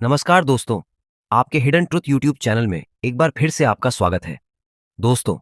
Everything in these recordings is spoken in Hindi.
नमस्कार दोस्तों, आपके हिडन ट्रुथ यूट्यूब चैनल में एक बार फिर से आपका स्वागत है। दोस्तों,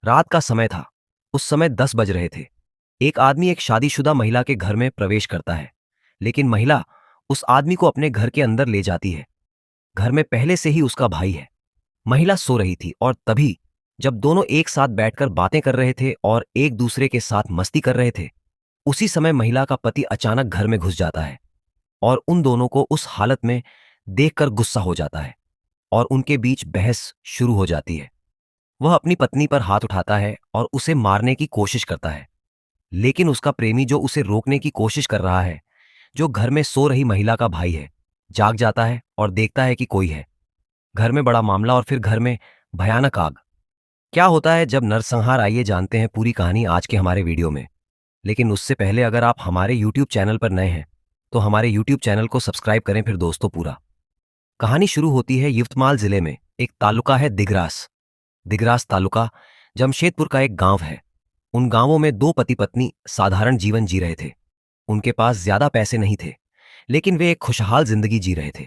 रात का समय था। उस समय 10 बज रहे थे। एक आदमी एक शादीशुदा महिला के घर में प्रवेश करता है, लेकिन महिला उस आदमी को अपने घर के अंदर ले जाती है। घर में पहले से ही उसका भाई है। महिला सो रही थी और तभी जब दोनों एक साथ बैठकर बातें कर रहे थे और एक दूसरे के साथ मस्ती कर रहे थे, उसी समय महिला का पति अचानक घर में घुस जाता है और उन दोनों को उस हालत में देखकर गुस्सा हो जाता है और उनके बीच बहस शुरू हो जाती है। वह अपनी पत्नी पर हाथ उठाता है और उसे मारने की कोशिश करता है, लेकिन उसका प्रेमी जो उसे रोकने की कोशिश कर रहा है, जो घर में सो रही महिला का भाई है, जाग जाता है और देखता है कि कोई है। घर में बड़ा मामला और फिर घर में भयानक आग। क्या होता है जब नरसंहार, आइए जानते हैं पूरी कहानी आज के हमारे वीडियो में। लेकिन उससे पहले अगर आप हमारे यूट्यूब चैनल पर नए हैं तो हमारे यूट्यूब चैनल को सब्सक्राइब करें। फिर दोस्तों, पूरा कहानी शुरू होती है यवतमाल जिले में। एक तालुका है दिगरास। दिगरास तालुका जमशेदपुर का एक गांव है। उन गांवों में दो पति पत्नी साधारण जीवन जी रहे थे। उनके पास ज्यादा पैसे नहीं थे, लेकिन वे एक खुशहाल जिंदगी जी रहे थे।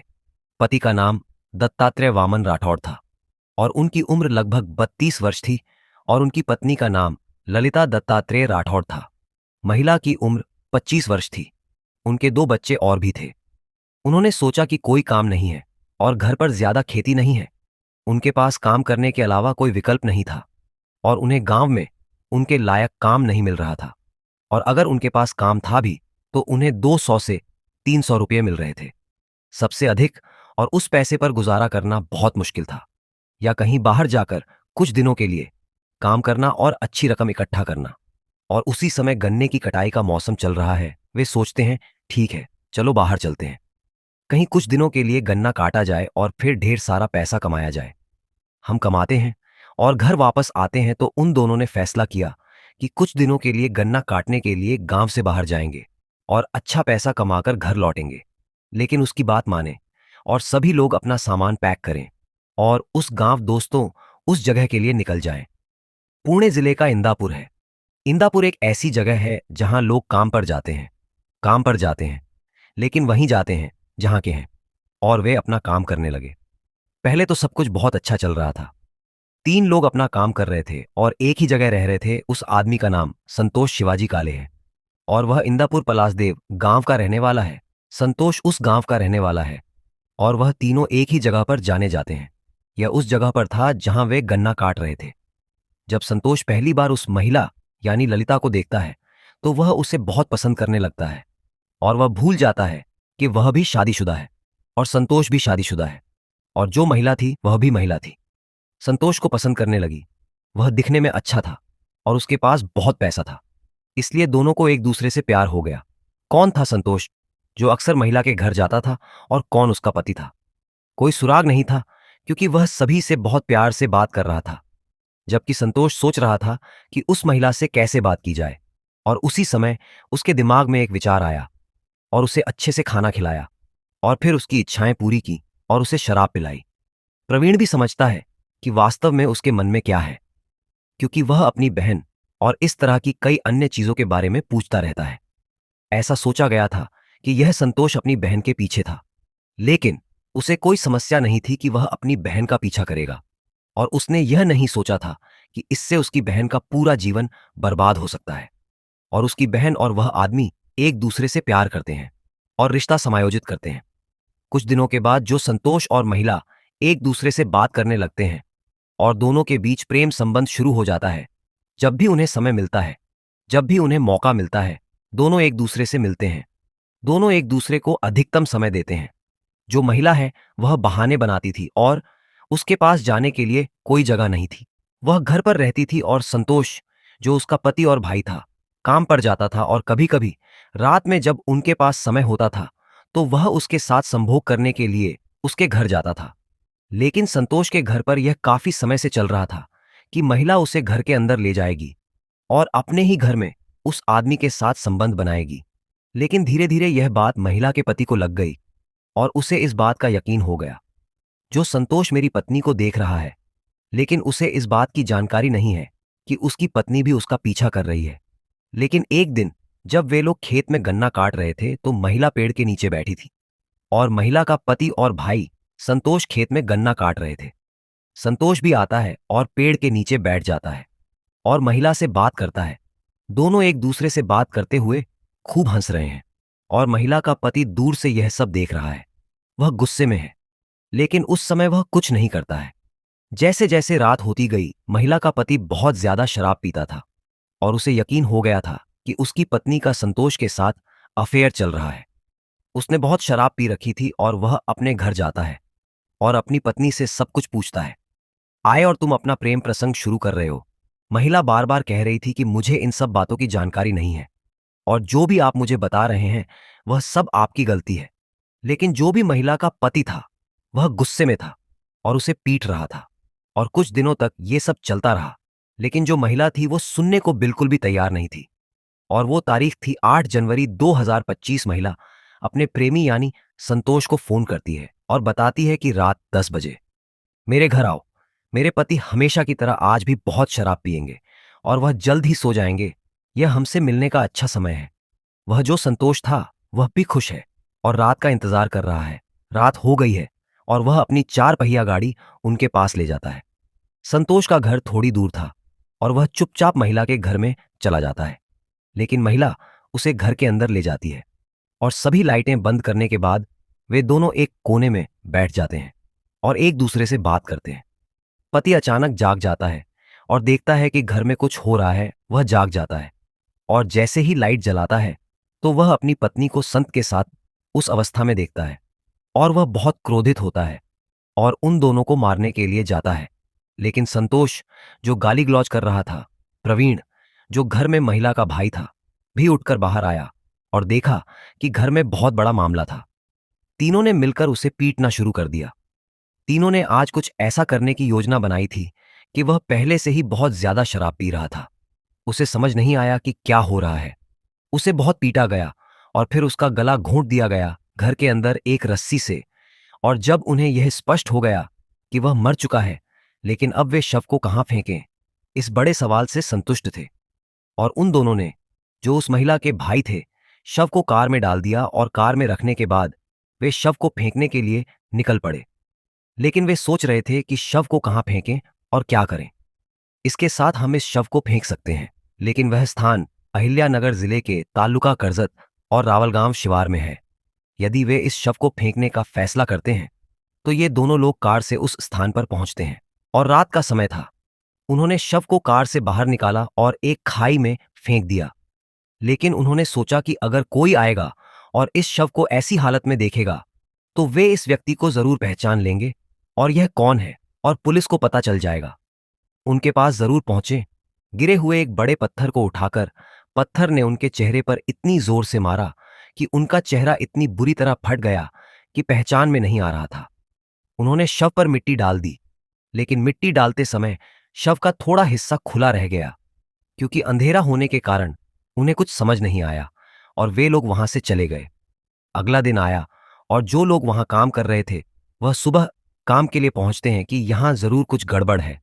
पति का नाम दत्तात्रेय वामन राठौड़ था और उनकी उम्र लगभग 32 वर्ष थी, और उनकी पत्नी का नाम ललिता दत्तात्रेय राठौड़ था। महिला की उम्र 25 वर्ष थी। उनके दो बच्चे और भी थे। उन्होंने सोचा कि कोई काम नहीं है और घर पर ज्यादा खेती नहीं है। उनके पास काम करने के अलावा कोई विकल्प नहीं था और उन्हें गांव में उनके लायक काम नहीं मिल रहा था। और अगर उनके पास काम था भी तो उन्हें 200 से 300 रुपये मिल रहे थे, सबसे अधिक। और उस पैसे पर गुजारा करना बहुत मुश्किल था, या कहीं बाहर जाकर कुछ दिनों के लिए काम करना और अच्छी रकम इकट्ठा करना। और उसी समय गन्ने की कटाई का मौसम चल रहा है। वे सोचते हैं, ठीक है, चलो बाहर चलते हैं, कहीं कुछ दिनों के लिए गन्ना काटा जाए और फिर ढेर सारा पैसा कमाया जाए। हम कमाते हैं और घर वापस आते हैं तो उन दोनों ने फैसला किया कि कुछ दिनों के लिए गन्ना काटने के लिए गांव से बाहर जाएंगे और अच्छा पैसा कमाकर घर लौटेंगे। लेकिन उसकी बात माने और सभी लोग अपना सामान पैक करें और उस गांव, दोस्तों, उस जगह के लिए निकल जाएं। पुणे जिले का इंदापुर है। इंदापुर एक ऐसी जगह है जहां लोग काम पर जाते हैं, लेकिन वहीं जाते हैं जहां के हैं। और वे अपना काम करने लगे। पहले तो सब कुछ बहुत अच्छा चल रहा था। 3 लोग अपना काम कर रहे थे और एक ही जगह रह रहे थे। उस आदमी का नाम संतोष शिवाजी काले है और वह इंदापुर पलासदेव गांव का रहने वाला है। संतोष उस गांव का रहने वाला है और वह तीनों एक ही जगह पर जाने जाते हैं। यह उस जगह पर था जहां वे गन्ना काट रहे थे। जब संतोष पहली बार उस महिला यानी ललिता को देखता है तो वह उसे बहुत पसंद करने लगता है और वह भूल जाता है कि वह भी शादीशुदा है और संतोष भी शादीशुदा है, और जो महिला थी वह भी महिला थी। संतोष को पसंद करने लगी। वह दिखने में अच्छा था और उसके पास बहुत पैसा था, इसलिए दोनों को एक दूसरे से प्यार हो गया। कौन था संतोष, जो अक्सर महिला के घर जाता था, और कौन उसका पति था? कोई सुराग नहीं था, क्योंकि वह सभी से बहुत प्यार से बात कर रहा था। जबकि संतोष सोच रहा था कि उस महिला से कैसे बात की जाए, और उसी समय उसके दिमाग में एक विचार आया और उसे अच्छे से खाना खिलाया और फिर उसकी इच्छाएं पूरी की और उसे शराब पिलाई। प्रवीण भी समझता है कि वास्तव में उसके मन में क्या है, क्योंकि वह अपनी बहन और इस तरह की कई अन्य चीजों के बारे में पूछता रहता है। ऐसा सोचा गया था कि यह संतोष अपनी बहन के पीछे था, लेकिन उसे कोई समस्या नहीं थी कि वह अपनी बहन का पीछा करेगा। और उसने यह नहीं सोचा था कि इससे उसकी बहन का पूरा जीवन बर्बाद हो सकता है। और उसकी बहन और वह आदमी एक दूसरे से प्यार करते हैं और रिश्ता समायोजित करते हैं। कुछ दिनों के बाद जो संतोष और महिला एक दूसरे से बात करने लगते हैं और दोनों के बीच प्रेम संबंध शुरू हो जाता है। जब भी उन्हें समय मिलता है, जब भी उन्हें मौका मिलता है, दोनों एक दूसरे से मिलते हैं। दोनों एक दूसरे को अधिकतम समय देते हैं। जो महिला है वह बहाने बनाती थी और उसके पास जाने के लिए कोई जगह नहीं थी। वह घर पर रहती थी और संतोष, जो उसका पति और भाई था, काम पर जाता था और कभी कभी रात में जब उनके पास समय होता था तो वह उसके साथ संभोग करने के लिए उसके घर जाता था। लेकिन संतोष के घर पर यह काफी समय से चल रहा था कि महिला उसे घर के अंदर ले जाएगी और अपने ही घर में उस आदमी के साथ संबंध बनाएगी। लेकिन धीरे धीरे यह बात महिला के पति को लग गई और उसे इस बात का यकीन हो गया, जो संतोष मेरी पत्नी को देख रहा है। लेकिन उसे इस बात की जानकारी नहीं है कि उसकी पत्नी भी उसका पीछा कर रही है। लेकिन एक दिन जब वे लोग खेत में गन्ना काट रहे थे तो महिला पेड़ के नीचे बैठी थी और महिला का पति और भाई संतोष खेत में गन्ना काट रहे थे। संतोष भी आता है और पेड़ के नीचे बैठ जाता है और महिला से बात करता है। दोनों एक दूसरे से बात करते हुए खूब हंस रहे हैं और महिला का पति दूर से यह सब देख रहा है। वह गुस्से में है, लेकिन उस समय वह कुछ नहीं करता है। जैसे जैसे रात होती गई, महिला का पति बहुत ज्यादा शराब पीता था और उसे यकीन हो गया था कि उसकी पत्नी का संतोष के साथ अफेयर चल रहा है। उसने बहुत शराब पी रखी थी और वह अपने घर जाता है और अपनी पत्नी से सब कुछ पूछता है। आए और तुम अपना प्रेम प्रसंग शुरू कर रहे हो। महिला बार बार कह रही थी कि मुझे इन सब बातों की जानकारी नहीं है और जो भी आप मुझे बता रहे हैं वह सब आपकी गलती है। लेकिन जो भी महिला का पति था वह गुस्से में था और उसे पीट रहा था और कुछ दिनों तक ये सब चलता रहा। लेकिन जो महिला थी वो सुनने को बिल्कुल भी तैयार नहीं थी और वो तारीख थी 8 जनवरी 2025। महिला अपने प्रेमी यानी संतोष को फोन करती है और बताती है कि रात 10 बजे मेरे घर आओ। मेरे पति हमेशा की तरह आज भी बहुत शराब पिएंगे और वह जल्द ही सो जाएंगे। यह हमसे मिलने का अच्छा समय है। वह जो संतोष था वह भी खुश है और रात का इंतजार कर रहा है। रात हो गई है और वह अपनी 4 पहिया गाड़ी उनके पास ले जाता है। संतोष का घर थोड़ी दूर था और वह चुपचाप महिला के घर में चला जाता है। लेकिन महिला उसे घर के अंदर ले जाती है और सभी लाइटें बंद करने के बाद वे दोनों एक कोने में बैठ जाते हैं और एक दूसरे से बात करते हैं। पति अचानक जाग जाता है और देखता है कि घर में कुछ हो रहा है। वह जाग जाता है और जैसे ही लाइट जलाता है तो वह अपनी पत्नी को संत के साथ उस अवस्था में देखता है और वह बहुत क्रोधित होता है और उन दोनों को मारने के लिए जाता है। लेकिन संतोष जो गाली गलौज कर रहा था, प्रवीण जो घर में महिला का भाई था, भी उठकर बाहर आया और देखा कि घर में बहुत बड़ा मामला था। तीनों ने मिलकर उसे पीटना शुरू कर दिया। तीनों ने आज कुछ ऐसा करने की योजना बनाई थी कि वह पहले से ही बहुत ज्यादा शराब पी रहा था। उसे समझ नहीं आया कि क्या हो रहा है। उसे बहुत पीटा गया और फिर उसका गला घोंट दिया गया घर के अंदर एक रस्सी से। और जब उन्हें यह स्पष्ट हो गया कि वह मर चुका है, लेकिन अब वे शव को कहां फेंकें, इस बड़े सवाल से संतुष्ट थे और उन दोनों ने, जो उस महिला के भाई थे, शव को कार में डाल दिया और कार में रखने के बाद वे शव को फेंकने के लिए निकल पड़े। लेकिन वे सोच रहे थे कि शव को कहां फेंकें और क्या करें। इसके साथ हम इस शव को फेंक सकते हैं, लेकिन वह स्थान अहिल्यानगर जिले के तालुका करजत और रावलगांव शिवार में है। यदि वे इस शव को फेंकने का फैसला करते हैं तो ये दोनों लोग कार से उस स्थान पर पहुंचते हैं और रात का समय था। उन्होंने शव को कार से बाहर निकाला और एक खाई में फेंक दिया। लेकिन उन्होंने सोचा कि अगर कोई आएगा और इस शव को ऐसी हालत में देखेगा तो वे इस व्यक्ति को जरूर पहचान लेंगे और यह कौन है और पुलिस को पता चल जाएगा। उनके पास जरूर पहुंचे। गिरे हुए एक बड़े पत्थर को उठाकर पत्थर ने उनके चेहरे पर इतनी जोर से मारा कि उनका चेहरा इतनी बुरी तरह फट गया कि पहचान में नहीं आ रहा था। उन्होंने शव पर मिट्टी डाल दी, लेकिन मिट्टी डालते समय शव का थोड़ा हिस्सा खुला रह गया। क्योंकि अंधेरा होने के कारण उन्हें कुछ समझ नहीं आया और वे लोग वहां से चले गए। अगला दिन आया और जो लोग वहां काम कर रहे थे वह सुबह काम के लिए पहुंचते हैं कि यहां जरूर कुछ गड़बड़ है।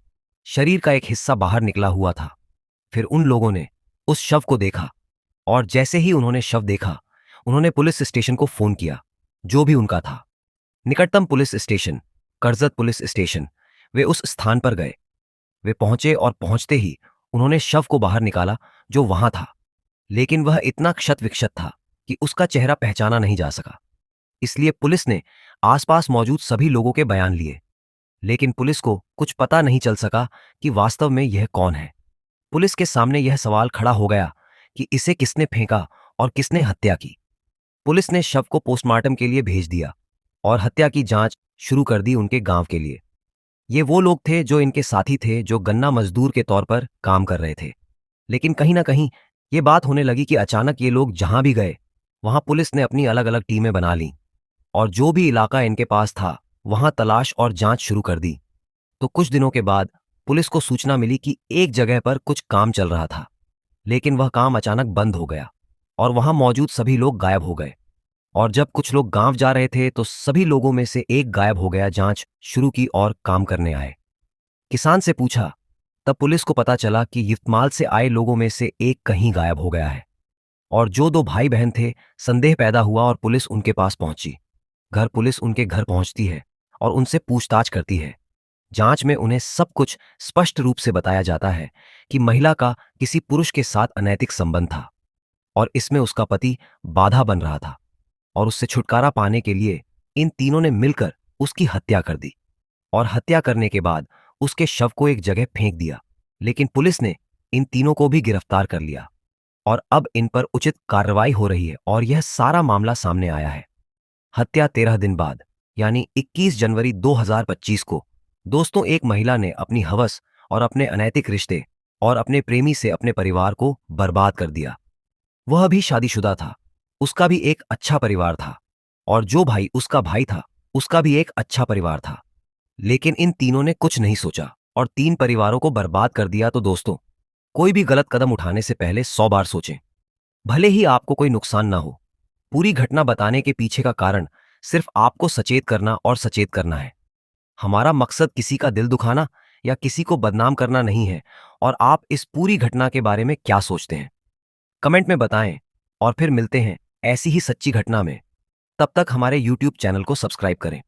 शरीर का एक हिस्सा बाहर निकला हुआ था। फिर उन लोगों ने उस शव को देखा और जैसे ही उन्होंने शव देखा उन्होंने पुलिस स्टेशन को फोन किया, जो भी उनका था। निकटतम police station Karjat police station. वे उस स्थान पर गए। वे पहुंचे और पहुंचते ही उन्होंने शव को बाहर निकाला जो वहां था, लेकिन वह इतना क्षत विक्षत था कि उसका चेहरा पहचाना नहीं जा सका। इसलिए पुलिस ने आसपास मौजूद सभी लोगों के बयान लिए, लेकिन पुलिस को कुछ पता नहीं चल सका कि वास्तव में यह कौन है। पुलिस के सामने यह सवाल खड़ा हो गया कि इसे किसने फेंका और किसने हत्या की। पुलिस ने शव को पोस्टमार्टम के लिए भेज दिया और हत्या की जांच शुरू कर दी उनके गांव के लिए। ये वो लोग थे जो इनके साथी थे, जो गन्ना मजदूर के तौर पर काम कर रहे थे। लेकिन कहीं ना कहीं ये बात होने लगी कि अचानक ये लोग जहां भी गए वहां पुलिस ने अपनी अलग अलग टीमें बना ली और जो भी इलाका इनके पास था वहां तलाश और जांच शुरू कर दी। तो कुछ दिनों के बाद पुलिस को सूचना मिली कि एक जगह पर कुछ काम चल रहा था, लेकिन वह काम अचानक बंद हो गया और वहां मौजूद सभी लोग गायब हो गए। और जब कुछ लोग गांव जा रहे थे तो सभी लोगों में से एक गायब हो गया। जांच शुरू की और काम करने आए। किसान से पूछा, तब पुलिस को पता चला कि यवतमाल से आए लोगों में से एक कहीं गायब हो गया है। और जो दो भाई बहन थे, संदेह पैदा हुआ और पुलिस उनके पास पहुंची। घर पुलिस उनके घर पहुंचती है और उनसे पूछताछ करती है। जांच में उन्हें सब कुछ स्पष्ट रूप से बताया जाता है कि महिला का किसी पुरुष के साथ अनैतिक संबंध था और इसमें उसका पति बाधा बन रहा था और उससे छुटकारा पाने के लिए इन तीनों ने मिलकर उसकी हत्या कर दी और हत्या करने के बाद उसके शव को एक जगह फेंक दिया। लेकिन पुलिस ने इन तीनों को भी गिरफ्तार कर लिया और अब इन पर उचित कार्रवाई हो रही है और यह सारा मामला सामने आया है। हत्या 13 दिन बाद यानी 21 जनवरी 2025 को दोस्तों एक महिला ने अपनी हवस और अपने अनैतिक रिश्ते और अपने प्रेमी से अपने परिवार को बर्बाद कर दिया। वह भी शादीशुदा था, उसका भी एक अच्छा परिवार था और जो भाई उसका भाई था उसका भी एक अच्छा परिवार था। लेकिन इन तीनों ने कुछ नहीं सोचा और 3 परिवारों को बर्बाद कर दिया। तो दोस्तों, कोई भी गलत कदम उठाने से पहले 100 बार सोचें, भले ही आपको कोई नुकसान ना हो। पूरी घटना बताने के पीछे का कारण सिर्फ आपको सचेत करना और सचेत करना है। हमारा मकसद किसी का दिल दुखाना या किसी को बदनाम करना नहीं है। और आप इस पूरी घटना के बारे में क्या सोचते हैं, कमेंट में बताएं और फिर मिलते हैं ऐसी ही सच्ची घटना में। तब तक हमारे YouTube चैनल को सब्सक्राइब करें।